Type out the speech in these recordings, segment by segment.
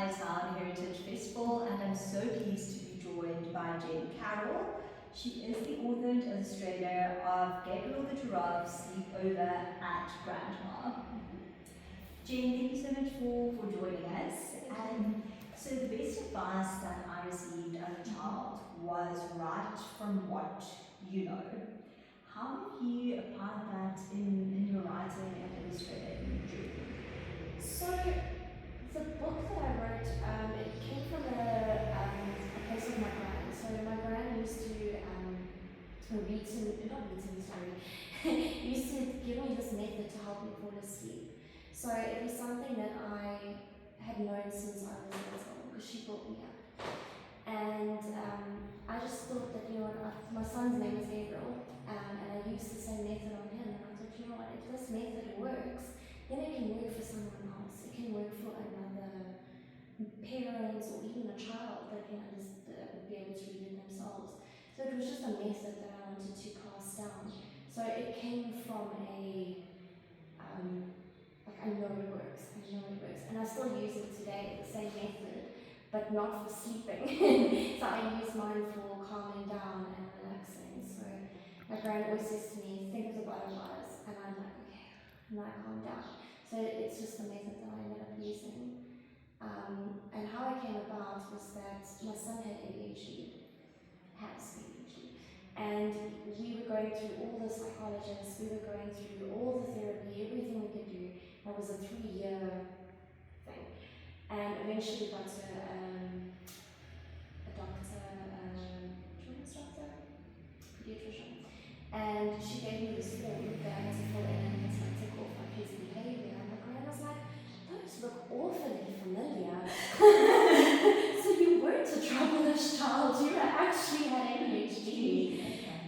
Town Heritage Festival, and I'm so pleased to be joined by Jen Carroll. She is the author and illustrator of Gabriel the Giraffe's Sleepover at Grandma. Jen, thank you so much for joining us. So the best advice that I received as a child was write from what you know. How have you applied that in your writing and illustrating journey? So the book that I wrote, it came from a place of my gran. So my gran used to used to give me this method to help me fall asleep. So it was something that I had known since I was little because she brought me up. And I just thought that, my son's name is Gabriel, and I used the same method on him. And I thought, if this method works, then it can work for someone else. It can work for another parent or even a child that can be able to read it themselves. So it was just a method that I wanted to pass down. So it came from I know it works. And I still use it today, the same method, but not for sleeping. So I use mine for calming down and relaxing. So my grand always says to me, think of the butterflies, and I'm like, okay, and I calm down. So it's just a method that I ended up using. And how it came about was that my son had ADHD, and we were going through all the psychologists, we were going through all the therapy, everything we could do. That was a 3-year thing. And eventually got to a doctor, children's doctor, pediatrician. And she gave me this form that I had to fill in, and it's like tick off like his behavior. And my grand was like, those look awfully familiar. So you weren't a troublous child, you actually had ADHD.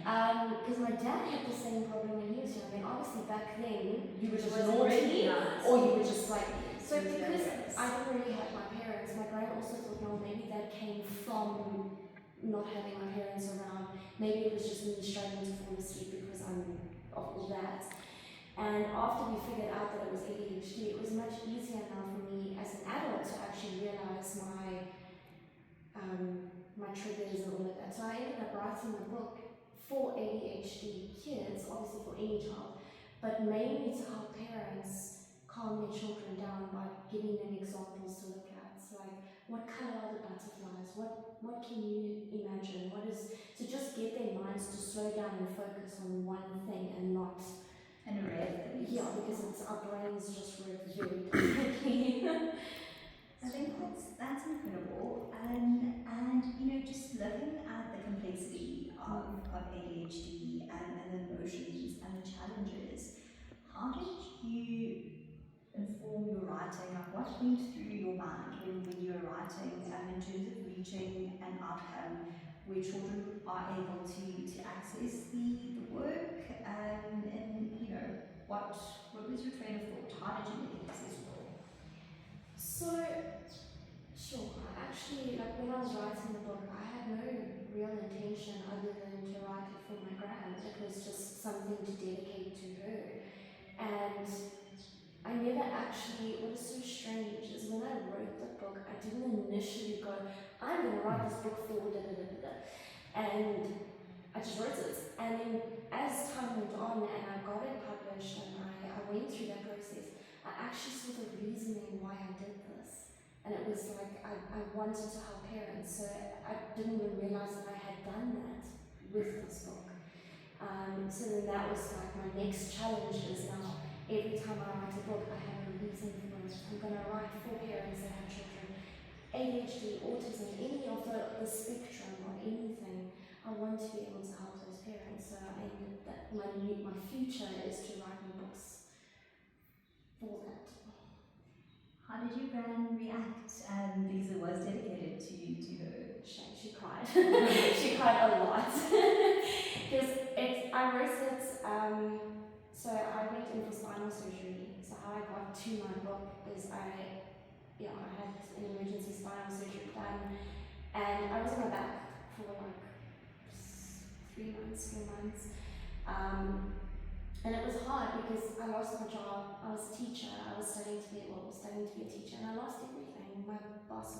Because my dad had the same problem when he was young. I mean, obviously back then you were just naughty, or you were just like. So because I didn't really have my parents, my grand also thought, no, maybe that came from not having my parents around. Maybe it was just me struggling to fall asleep because I'm of all that. And after we figured out that it was ADHD, it was much easier now for me as an adult to actually realize my triggers and all of that. So I ended up writing a book for ADHD kids, obviously for any child, but mainly to help parents calm their children down by giving them examples to look at. So like, what color are the butterflies? What can you imagine? To just get their minds to slow down and focus on one thing and not An array of things. Yeah, because our brains just work very differently. I think that's incredible, and just looking at the complexity of ADHD and the emotions and the challenges, how did you inform your writing? Like, what went through your mind when you were writing, in terms of reaching an outcome where children are able to access the work, and what was your train of thought? How did you make it accessible? So, sure, actually, like when I was writing the book, I had no real intention other than to write it for my gran. It was just something to dedicate to her. And I never actually, what is so strange is when I wrote the book, I didn't initially go, I'm going to write this book for da-da-da-da-da. And I just wrote it. And then as time went on and I got it published and I went through that process, I actually saw the reasoning why I did this. And it was like I wanted to help parents, so I didn't even realize that I had done that with this book. So then that was like my next challenge is now every time I write a book, I have a reason for it. I'm going to write for parents that have children, ADHD, autism, any of the spectrum of anything. I want to be able to help those parents. So I ended that my future is to write more books for that. How did your gran react? Because it was dedicated to her. She cried. She cried a lot. Because I wrote it, so I went in for spinal surgery. So how I got to my book is I had an emergency spinal surgery done, and I was on my back for like 3 months, 4 months. And it was hard because I lost my job. I was a teacher. I was studying to be a teacher, and I lost everything. My boss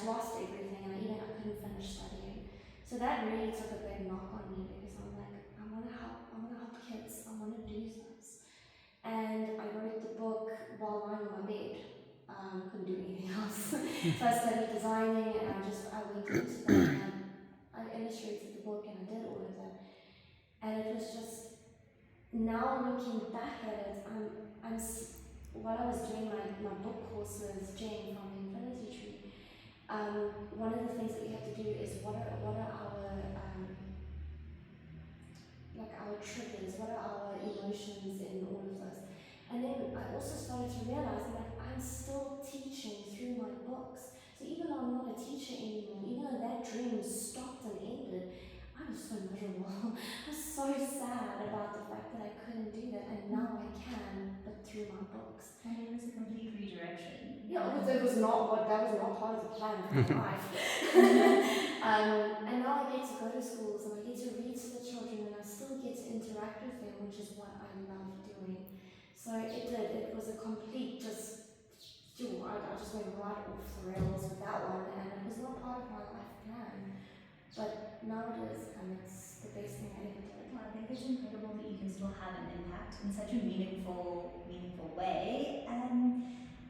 just lost everything, and I couldn't finish studying. So that really took a big knock on me because I'm like, I want to help kids, I want to do this. And I wrote the book while lying on my bed. Couldn't do anything else. So I studied designing, and I went into that, and I illustrated the book, and I did all of that. And it was just, now looking back at it, while I was doing my book course with Jane from Infinity Tree, one of the things that we have to do is what are our like our triggers, what are our emotions in all of this. And then I also started to realize that I'm still teaching through my books. So even though I'm not a teacher anymore, even though that dream stopped and ended, I was so miserable. I was so sad about the fact that I couldn't do that, and now I can, but through my books. And it was a complete redirection. Yeah, that was not part of the plan of my life. And now I get to go to schools, and I get to read to the children, and I still get to interact with them, which is what I love doing. So it was a complete I just went right off the rails with that one, and it was not part of my life plan. But now it is, and it's the best thing I ever did. Well, I think it's incredible that you can still have an impact in such a meaningful way. And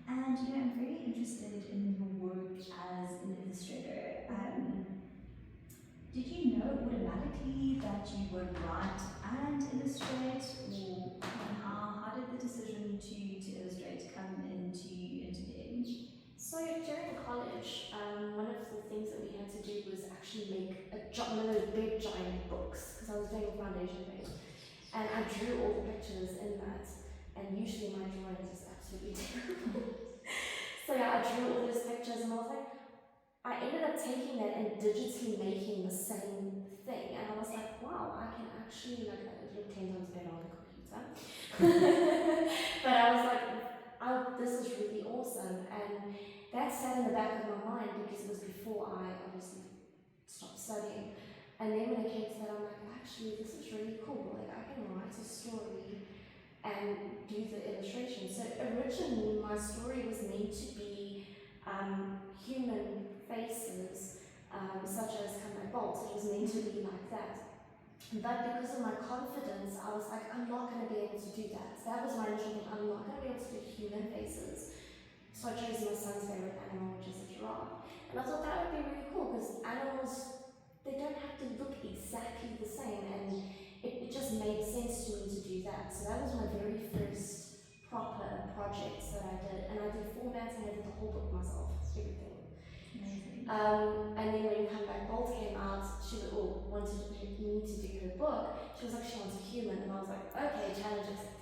I'm very interested in your work as an illustrator. Did you know automatically that you would write and illustrate, or how did the decision to illustrate come into being? So during college, one of the things that we had to do was actually make one of those big giant books, because I was doing a foundation phase, and I drew all the pictures in that, and usually my drawings is absolutely terrible. So yeah, I drew all those pictures, and I ended up taking that and digitally making the same thing, and I was like, wow, I can actually, it looked 10 times better on the computer. But I was like, this is really awesome, and that sat in the back of my mind because it was before I obviously stopped studying. And then when it came to that, I'm like, actually, this is really cool. Like, I can write a story and do the illustration. So originally, my story was meant to be human faces, such as Comeback Bolt. It was meant to be like that. But because of my confidence, I was like, I'm not going to be able to do that. So that was my initial thing. I'm not going to be able to do human faces. So I chose my son's favorite animal, which is a giraffe. And I thought that would be really cool because animals, they don't have to look exactly the same, and it just made sense to me to do that. So that was my very first proper project that I did, and I did formats and I did the whole book myself, everything. Amazing. And then when Comeback Bolt came out, she wanted me to do her book. She was like, she wants a human, and I was like, okay, challenge accepted.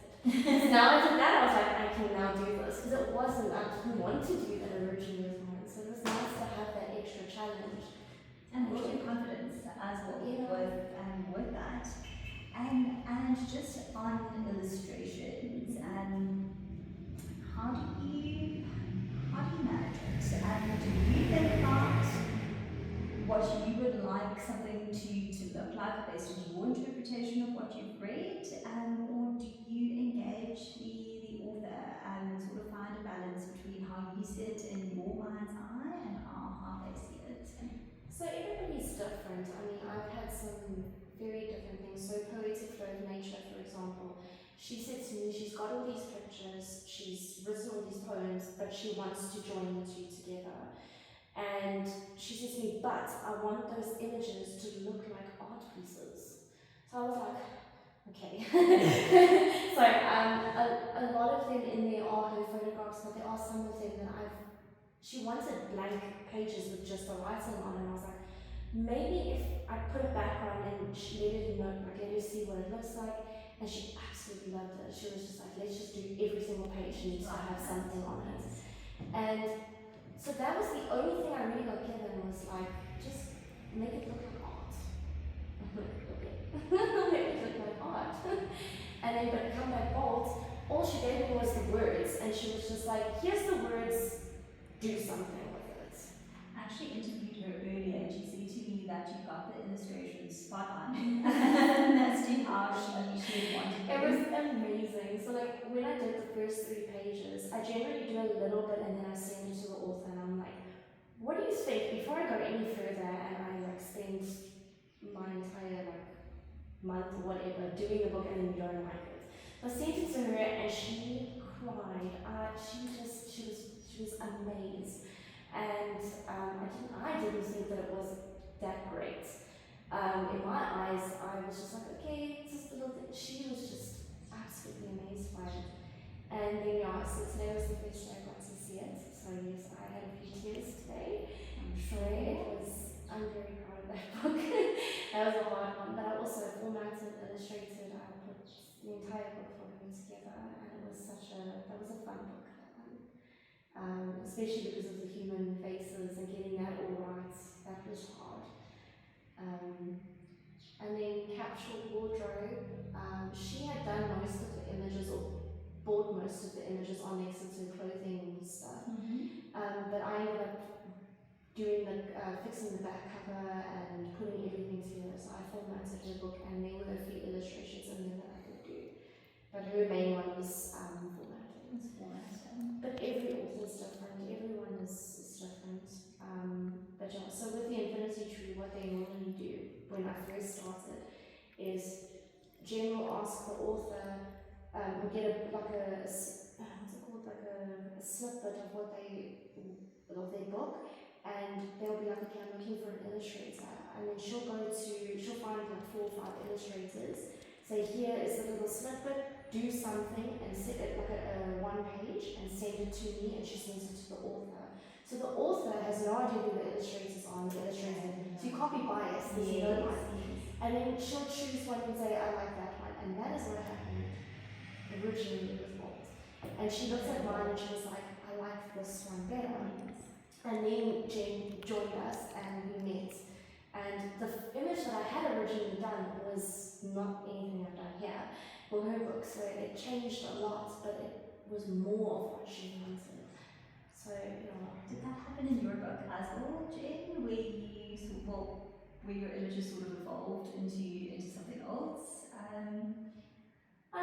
Now I did that, I was like, I can now do this, because I didn't want to do that originally with mine, so it was nice to have that extra challenge. And build your confidence as well with that. And just on illustrations, how do you manage it? And do you think about what you would like something to look like based on your interpretation of what you've read, or do you engage the author and sort of find a balance between how you see it in your mind's eye and how they see it? So everybody's different. I mean, I've had some very different things. So Poetic Flow of Nature, for example, she said to me, she's got all these pictures, she's written all these poems, but she wants to join the two together. And she says to me, but I want those images to look like art pieces. So I was like, okay. So a lot of them in there are her photographs, but there are some of them that she wanted blank pages with just the writing on, and I was like, maybe if I put a background and let her see what it looks like, and she absolutely loved it. She was just like, let's just do every single page needs to have something on it. And so that was the only thing I really got given, was like, just make it look like art. Make it look like art. And then but Comeback Bolt, all she gave me was the words, and she was just like, here's the words, do something with it. I actually interviewed her earlier, and she said to me that you got the illustrations spot on as to how she wanted It was amazing. So like when I did the first 3 pages, I generally do a little bit and then I send it to the author, and I'm like, what do you think, before I go any further and I like spend my entire like month or whatever doing the book and then you don't like it. I sent it to her and she cried. She was amazed, and I didn't think that it was that great. In my eyes, I was just like, okay, it's just a little thing. She was just absolutely amazed by it. And then yeah, so today was the first day I got to see it. So yes, I had a few tears today. I'm very proud of that book. That was a hard one, but I also formatted, illustrated, I put the entire book for her together, and it was that was a fun book, that one. Especially because of the human faces and getting that all right, that was hard. And then Capsule Wardrobe, she had done most of the images or bought most of the images on Nexus and clothing stuff. But I ended up doing fixing the back cover and putting everything together. So I formatted her book, and there were a few illustrations in there that I could do. But her main one was formatting. But every author is different. Everyone is different. But yeah, so with the Infinity Tree, what they normally do when I first started is Jen will ask the author, we'll get what's it called, like a snippet of of their book, and they'll be like, okay, I'm looking for an illustrator, and then she'll find like 4 or 5 illustrators, say here is a little snippet, do something, and set it like a 1 page, and send it to me, and she sends it to the author. So the author has no idea who the illustrators are, so you can't be biased, there's no one. And then she'll choose one and say, I like that one, and that is what happened originally with Walt. And she looked at mine and she was like, I like this one better. And then Jen joined us and we met. And the image that I had originally done was not anything I've done here for her book, so it changed a lot, but it was more of what she wanted. So, yeah. Did that happen in your book as well, Jane, where where your images sort of evolved into something else? Yeah, I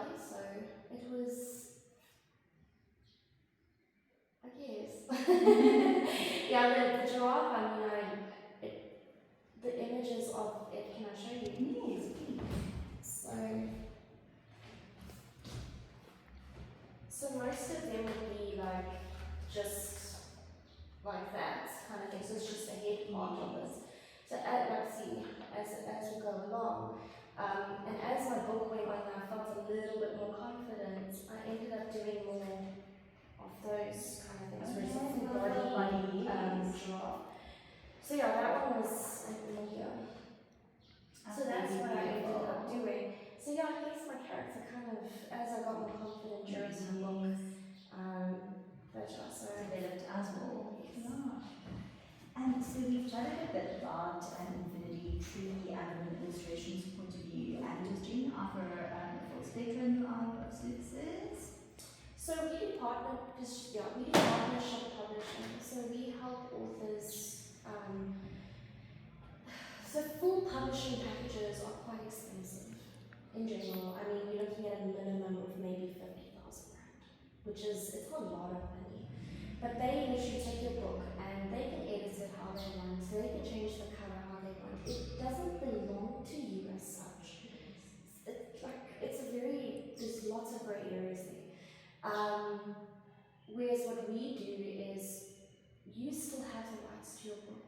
guess so. It was, I guess. Yeah, the giraffe, I mean, the images of it, can I show you? Yes, please. So most of them would be like, just like that kind of thing, so it's just a head part of this. So let's see, as we go along, and as my book went on, I felt a little bit more confident. I ended up doing more of those kind of things, where it's a full body giraffe. So yeah, that one was in here. So that's what I ended up doing. So yeah, I guess my character kind of, as I got more confident during the book, but yeah, so developed as well. Yes. Yeah. And so we've chatted a bit about an Infinity Tree and from an illustrations point of view. And does Jane offer a full spectrum of services? So we do partnership publishing. So we help authors. So full publishing packages are quite expensive in general. I mean, you're looking at a minimum of maybe 50,000 rand, which is, it's a lot of money. But they literally take your book and they can edit it how they want, so they can change the cover how they want. It doesn't belong to you as such. There's lots of grey areas there. Whereas what we do is, you still have the rights to your book.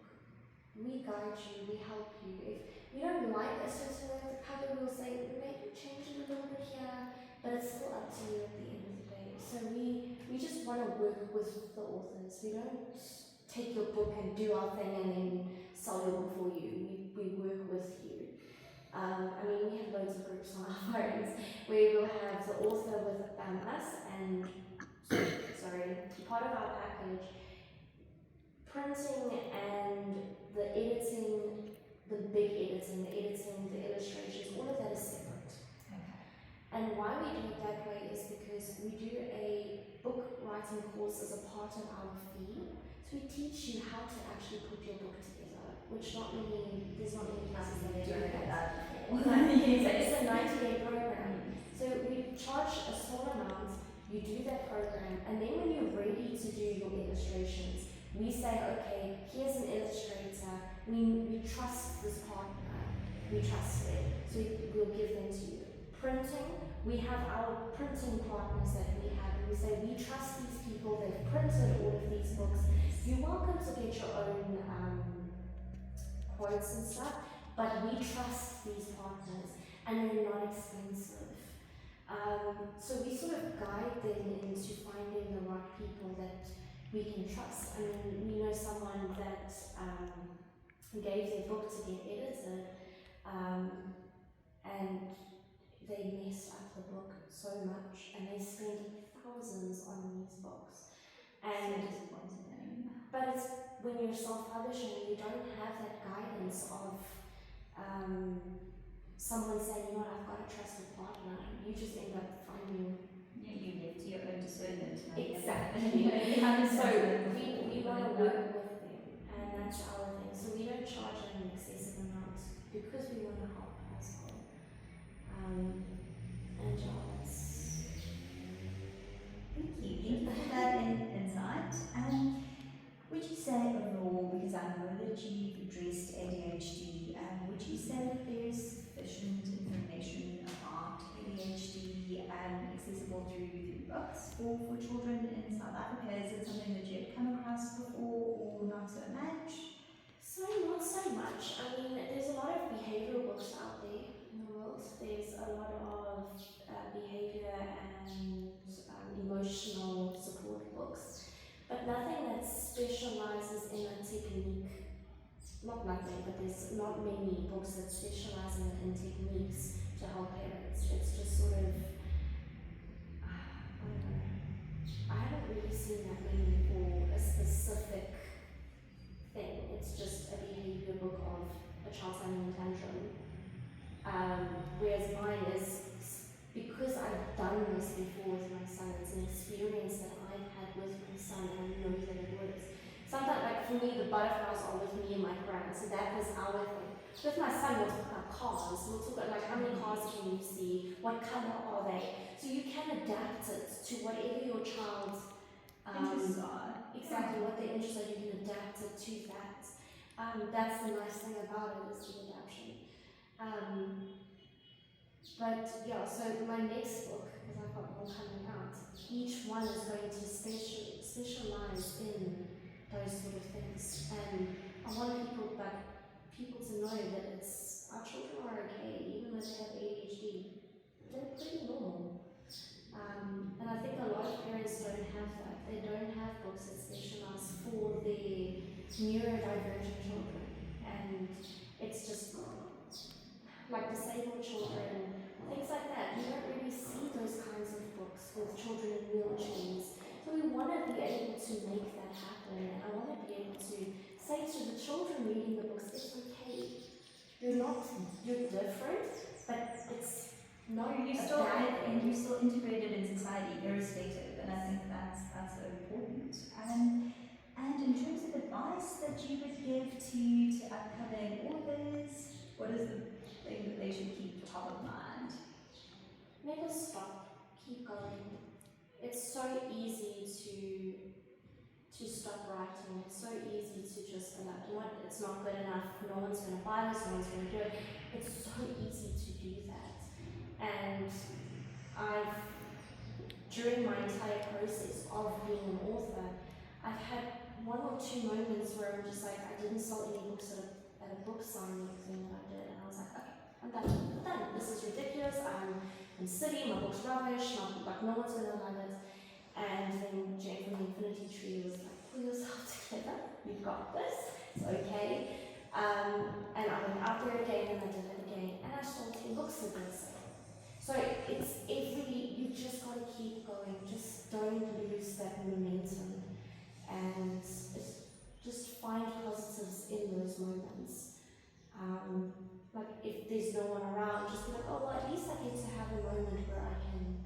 We guide you, we help you. If we don't like a certain way of the cover, we'll say, maybe change it a little bit here, but it's still up to you at the end of the day. So we just want to work with the authors. We don't take your book and do our thing and then sell your book for you. We work with you. I mean, we have loads of groups on our phones where we'll have the author with us and, part of our package, printing and the editing, the big editing, the illustrations, all of that is separate. Okay. And why we do it that way is because we do a book writing course as a part of our fee. So we teach you how to actually put your book together, which there's not many places that do that. It's a 90-day program. So we charge a small amount, you do that program, and then when you're ready to do your illustrations, we say, okay, here's an illustrator, we trust this partner, we trust them, so we'll give them to you. Printing, we have our printing partners that we have, and we say, we trust these people, they've printed all of these books. You're welcome to get your own quotes and stuff, but we trust these partners, and they're not expensive. So we sort of guide them into finding the right people that we can trust. I mean, we know someone that gave their book to get edited, and they messed up the book so much, and they spent thousands on these books. And so disappointing. but it's when you're self-publishing, you don't have that guidance of someone saying, you know what, I've got a trusted partner. You just end up finding You live to your own discernment. exactly. So we want to work with them, and that's our thing. So we don't charge an excessive amount because we want to help as well. And yeah, that's Thank you for that insight. Would you say overall, because I know that you've addressed ADHD, would you say that there's sufficient information about ADHD accessible through books for children in South Africa? Is it something that you've come across before, or not so much? so not so much. I mean, there's a lot of behavioral books out there in the world. There's a lot of behavior and emotional support books, but nothing that specializes in a technique. Not nothing, but there's not many books that specialize in techniques to help parents. It's just sort of, I don't know. I haven't really seen that many for a specific thing. It's just a behavior book of a child's having a tantrum. Whereas mine is, because I've done this before with my son, it's an experience that I've had with my son, and I know that it works. Sometimes, like for me, the butterflies are with me and my grand, so that was our thing. With my son, we'll talk about cars, we'll talk about like how many cars can you see, what color are they, so you can adapt it to whatever your child's Interests are. exactly what they're interested in, you can adapt it to that. That's the nice thing about it, is the adaptation. But yeah, so my next book, because I've got more coming out, each one is going to specialize in those sort of things, and I want people to know that it's our children are okay, even though they have ADHD, they're pretty normal. And I think a lot of parents don't have that. They don't have books that specialize for their neurodivergent children, and it's just like disabled children, things like that. You don't really see those kinds of books with children in wheelchairs. So we want to be able to make that happen, and I want to be able to say to the children reading the books, it's okay. You're different, but it's not You're still integrated in society, irrespective, and I think that's so important. And in terms of advice that you would give to upcoming authors, what is the thing that they should keep top of mind? Never stop. Keep going. It's so easy to stop writing. It's so easy to just be like, you know what, it's not good enough. No one's going to buy this. No one's going to do it. It's so easy to do that. And during my entire process of being an author, I've had one or two moments where I'm just like, I didn't sell any books at a book signing thing that I did, and I was like, okay, I'm done. This is ridiculous. I'm silly. My book's rubbish. Like no one's gonna love it. And then Jane from the Infinity Tree was like, pull yourself together. You've got this. It's okay. And I went out there again, and I did it again, and I sold 10 books a day. So it's you just gotta keep going. Just don't lose that momentum, and just find positives in those moments. Like if there's no one around, just be like, oh well, at least I get to have a moment where I can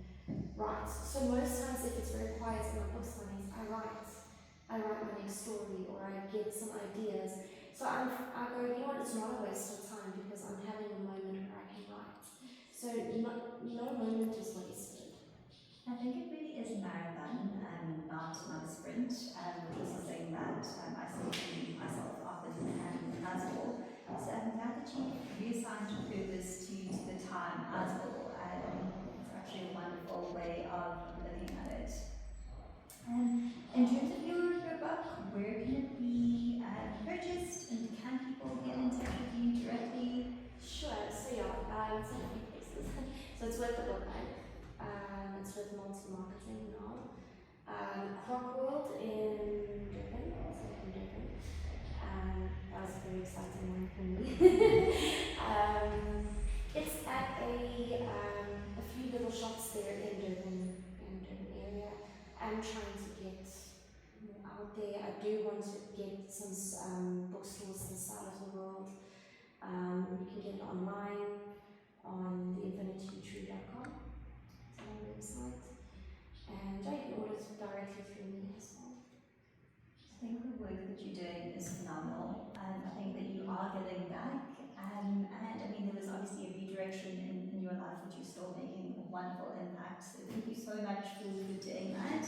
write. So most times, if it's very quiet in my book signings, I write my next story, or I get some ideas. So I go, you know what, it's not a waste of time because I'm having a moment where I can write. So no moment is wasted. I think it really is a marathon, not not a sprint, which is something that I see for myself often as well. So I'm glad that you reassigned purpose to the time as well. It's actually a wonderful way of looking at it. In terms of your book, where can it be purchased, and can people get in touch with you directly? Sure. So yeah, it's in a few places. So it's with the book bank. It's with multi marketing now. Croc World in Durban. So in Durban. That was a very exciting one for me. It's at a few little shops there in Durban area. I'm trying to get more out there. I do want to get some bookstores this side of the world. You can get it online on theinfinitytree.com. It's our website. And you can order it directly through me as well. I think the work that you're doing is phenomenal. I think that you are giving back. And I mean, there was obviously a redirection in your life, but you're still making a wonderful impact. So thank you so much for doing that.